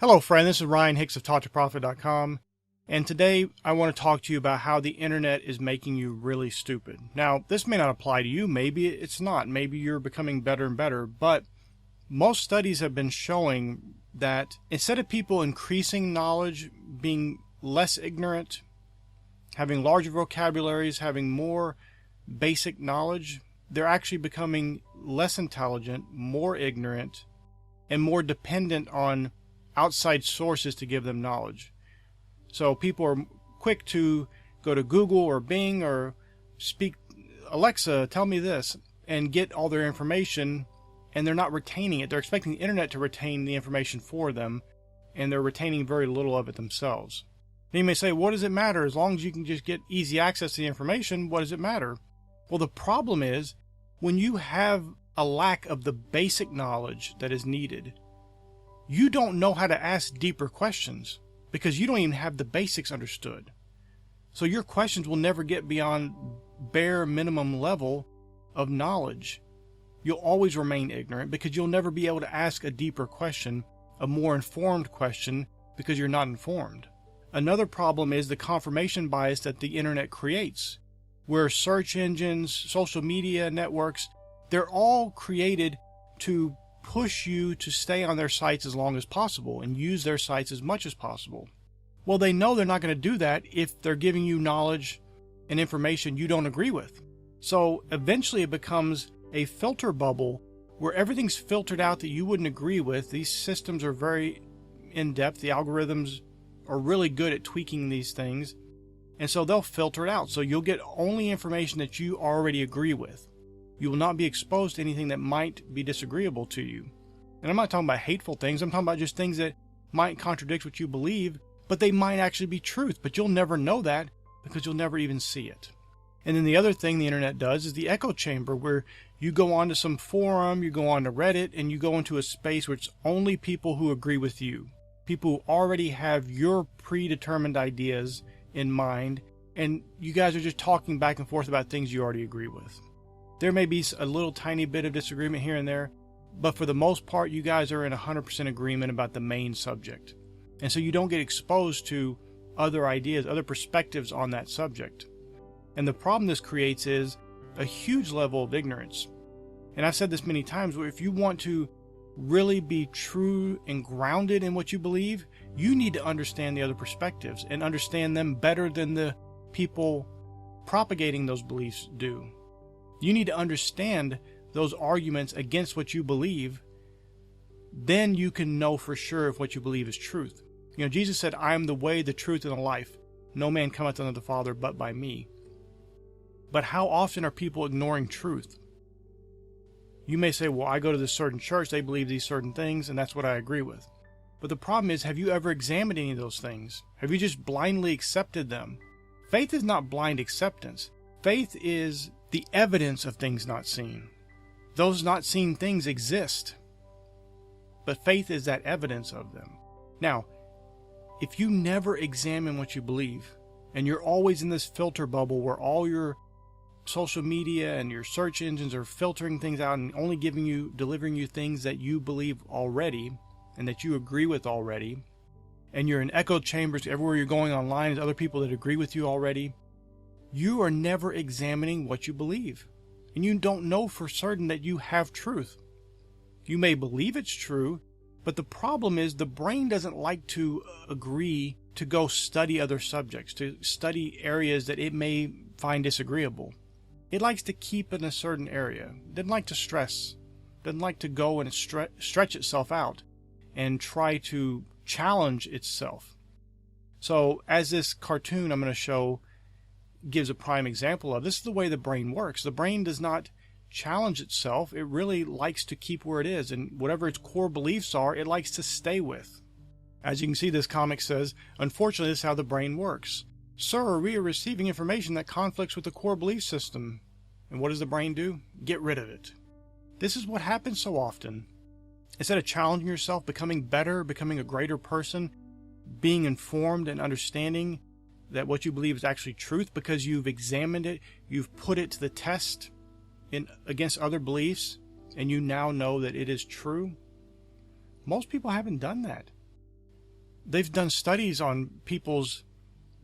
Hello friend, this is Ryan Hicks of TaughtToProfit.com, and today I want to talk to you about how the internet is making you really stupid. Now, this may not apply to you, maybe it's not, maybe you're becoming better and better, but most studies have been showing that instead of people increasing knowledge, being less ignorant, having larger vocabularies, having more basic knowledge, they're actually becoming less intelligent, more ignorant, and more dependent on outside sources to give them knowledge. So people are quick to go to Google or Bing or speak, Alexa, tell me this, and get all their information, and they're not retaining it. They're expecting the internet to retain the information for them, and they're retaining very little of it themselves. Now you may say, what does it matter? As long as you can just get easy access to the information, what does it matter? Well, the problem is when you have a lack of the basic knowledge that is needed, you don't know how to ask deeper questions because you don't even have the basics understood. So your questions will never get beyond bare minimum level of knowledge. You'll always remain ignorant because you'll never be able to ask a deeper question, a more informed question, because you're not informed. Another problem is the confirmation bias that the internet creates, where search engines, social media networks, they're all created to push you to stay on their sites as long as possible and use their sites as much as possible. Well, they know they're not going to do that if they're giving you knowledge and information you don't agree with. So eventually it becomes a filter bubble where everything's filtered out that you wouldn't agree with. These systems are very in-depth. The algorithms are really good at tweaking these things. And so they'll filter it out. So you'll get only information that you already agree with. You will not be exposed to anything that might be disagreeable to you. And I'm not talking about hateful things. I'm talking about just things that might contradict what you believe, but they might actually be truth. But you'll never know that because you'll never even see it. And then the other thing the internet does is the echo chamber, where you go onto some forum, you go onto Reddit, and you go into a space which only people who agree with you, people who already have your predetermined ideas in mind, and you guys are just talking back and forth about things you already agree with. There may be a little tiny bit of disagreement here and there, but for the most part, you guys are in 100% agreement about the main subject. And so you don't get exposed to other ideas, other perspectives on that subject. And the problem this creates is a huge level of ignorance. And I've said this many times, where if you want to really be true and grounded in what you believe, you need to understand the other perspectives and understand them better than the people propagating those beliefs do. You need to understand those arguments against what you believe. Then you can know for sure if what you believe is truth. You know, Jesus said, I am the way, the truth, and the life. No man cometh unto the Father but by me. But how often are people ignoring truth? You may say, well, I go to this certain church, they believe these certain things, and that's what I agree with. But the problem is, have you ever examined any of those things? Have you just blindly accepted them? Faith is not blind acceptance. Faith is the evidence of things not seen. Those not seen things exist, but faith is that evidence of them. Now, if you never examine what you believe, and you're always in this filter bubble where all your social media and your search engines are filtering things out and only delivering you things that you believe already and that you agree with already, and you're in echo chambers everywhere you're going online is other people that agree with you already, you are never examining what you believe. And you don't know for certain that you have truth. You may believe it's true, but the problem is the brain doesn't like to agree to go study other subjects, to study areas that it may find disagreeable. It likes to keep in a certain area. It doesn't like to stress. It doesn't like to go and stretch itself out and try to challenge itself. So as this cartoon I'm going to show gives a prime example of, this is the way the brain works. The brain does not challenge itself. It really likes to keep where it is, and whatever its core beliefs are, it likes to stay with. As you can see, this comic says, unfortunately, this is how the brain works. Sir, we are receiving information that conflicts with the core belief system. And what does the brain do? Get rid of it. This is what happens so often. Instead of challenging yourself, becoming better, becoming a greater person, being informed and understanding that what you believe is actually truth because you've examined it, you've put it to the test against other beliefs, and you now know that it is true. Most people haven't done that. they've done studies on people's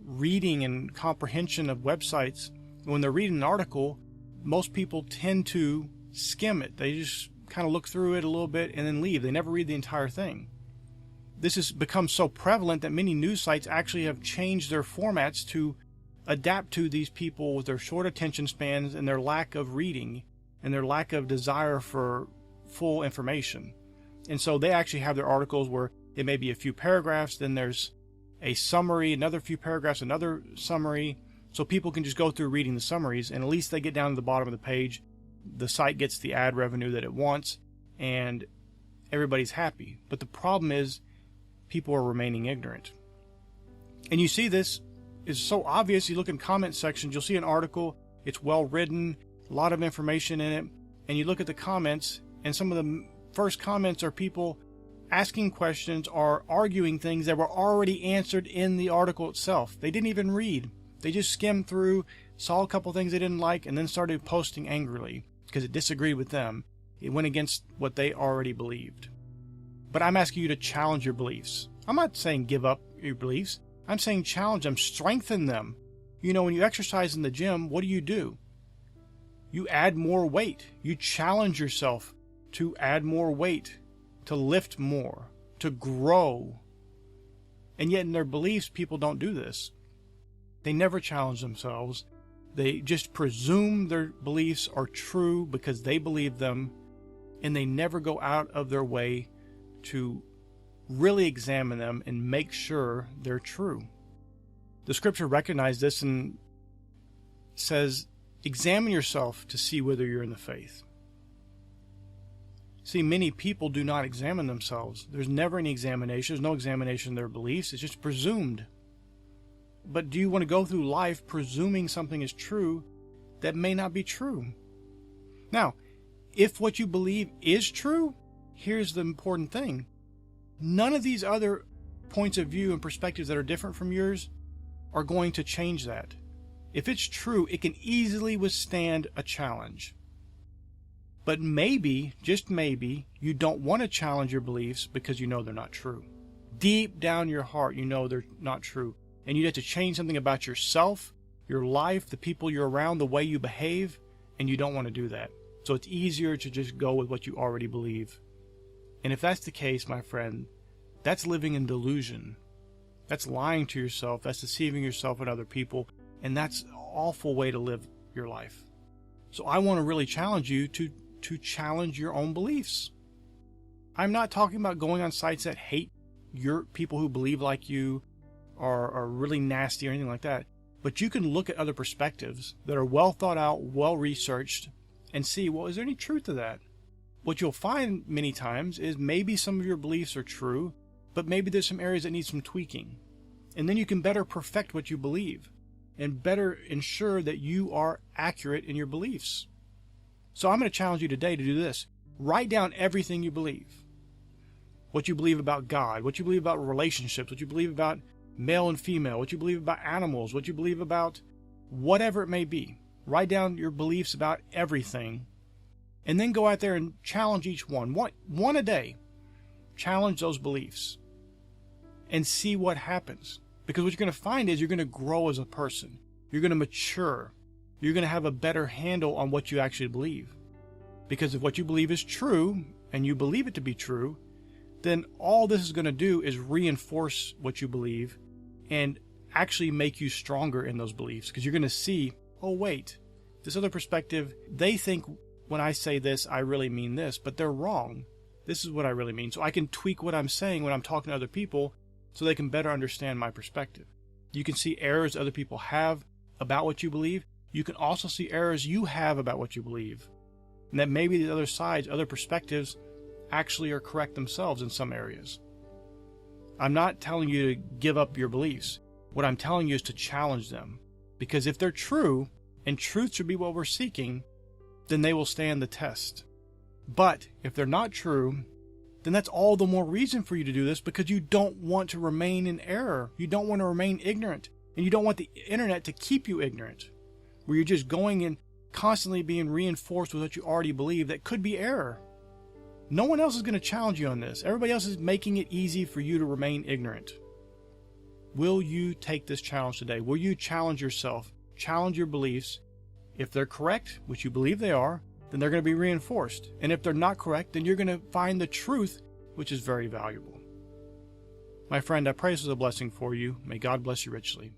reading and comprehension of websites. When they're reading an article, most people tend to skim it. They just kind of look through it a little bit and then leave. They never read the entire thing. This has become so prevalent that many news sites actually have changed their formats to adapt to these people with their short attention spans and their lack of reading and their lack of desire for full information. And so they actually have their articles where it may be a few paragraphs, then there's a summary, another few paragraphs, another summary, so people can just go through reading the summaries, and at least they get down to the bottom of the page. The site gets the ad revenue that it wants, and everybody's happy. But the problem is people are remaining ignorant. And you see this is so obvious. You look in comment sections, you'll see an article, it's well written, a lot of information in it, and you look at the comments, and some of the first comments are people asking questions or arguing things that were already answered in the article itself. They didn't even read. They just skimmed through, saw a couple things they didn't like, and then started posting angrily because it disagreed with them. It went against what they already believed. But I'm asking you to challenge your beliefs. I'm not saying give up your beliefs. I'm saying challenge them, strengthen them. You know, when you exercise in the gym, what do? You add more weight. You challenge yourself to add more weight, to lift more, to grow. And yet in their beliefs, people don't do this. They never challenge themselves. They just presume their beliefs are true because they believe them, and they never go out of their way to really examine them and make sure they're true. The scripture recognizes this and says, examine yourself to see whether you're in the faith. See, many people do not examine themselves. There's never any examination. There's no examination of their beliefs. It's just presumed. But do you want to go through life presuming something is true that may not be true? Now, if what you believe is true, here's the important thing. None of these other points of view and perspectives that are different from yours are going to change that. If it's true, it can easily withstand a challenge. But maybe, just maybe, you don't want to challenge your beliefs because you know they're not true. Deep down your heart, you know they're not true. And you have to change something about yourself, your life, the people you're around, the way you behave, and you don't want to do that. So it's easier to just go with what you already believe. And if that's the case, my friend, that's living in delusion. That's lying to yourself. That's deceiving yourself and other people. And that's an awful way to live your life. So I want to really challenge you to challenge your own beliefs. I'm not talking about going on sites that hate your people who believe like you or are really nasty or anything like that. But you can look at other perspectives that are well thought out, well researched, and see, well, is there any truth to that? What you'll find many times is maybe some of your beliefs are true, but maybe there's some areas that need some tweaking. And then you can better perfect what you believe and better ensure that you are accurate in your beliefs. So I'm going to challenge you today to do this. Write down everything you believe. What you believe about God, what you believe about relationships, what you believe about male and female, what you believe about animals, what you believe about whatever it may be. Write down your beliefs about everything, and then go out there and challenge each one. One a day. Challenge those beliefs and see what happens. Because what you're going to find is you're going to grow as a person. You're going to mature. You're going to have a better handle on what you actually believe. Because if what you believe is true, and you believe it to be true, then all this is going to do is reinforce what you believe and actually make you stronger in those beliefs. Because you're going to see, oh wait, this other perspective, they think when I say this, I really mean this, but they're wrong. This is what I really mean. So I can tweak what I'm saying when I'm talking to other people so they can better understand my perspective. You can see errors other people have about what you believe. You can also see errors you have about what you believe. And that maybe the other sides, other perspectives, actually are correct themselves in some areas. I'm not telling you to give up your beliefs. What I'm telling you is to challenge them. Because if they're true, and truth should be what we're seeking, then they will stand the test. But if they're not true, then that's all the more reason for you to do this, because you don't want to remain in error. You don't want to remain ignorant. And you don't want the internet to keep you ignorant, where you're just going and constantly being reinforced with what you already believe that could be error. No one else is going to challenge you on this. Everybody else is making it easy for you to remain ignorant. Will you take this challenge today? Will you challenge yourself? Challenge your beliefs. If they're correct, which you believe they are, then they're going to be reinforced. And if they're not correct, then you're going to find the truth, which is very valuable. My friend, I pray this is a blessing for you. May God bless you richly.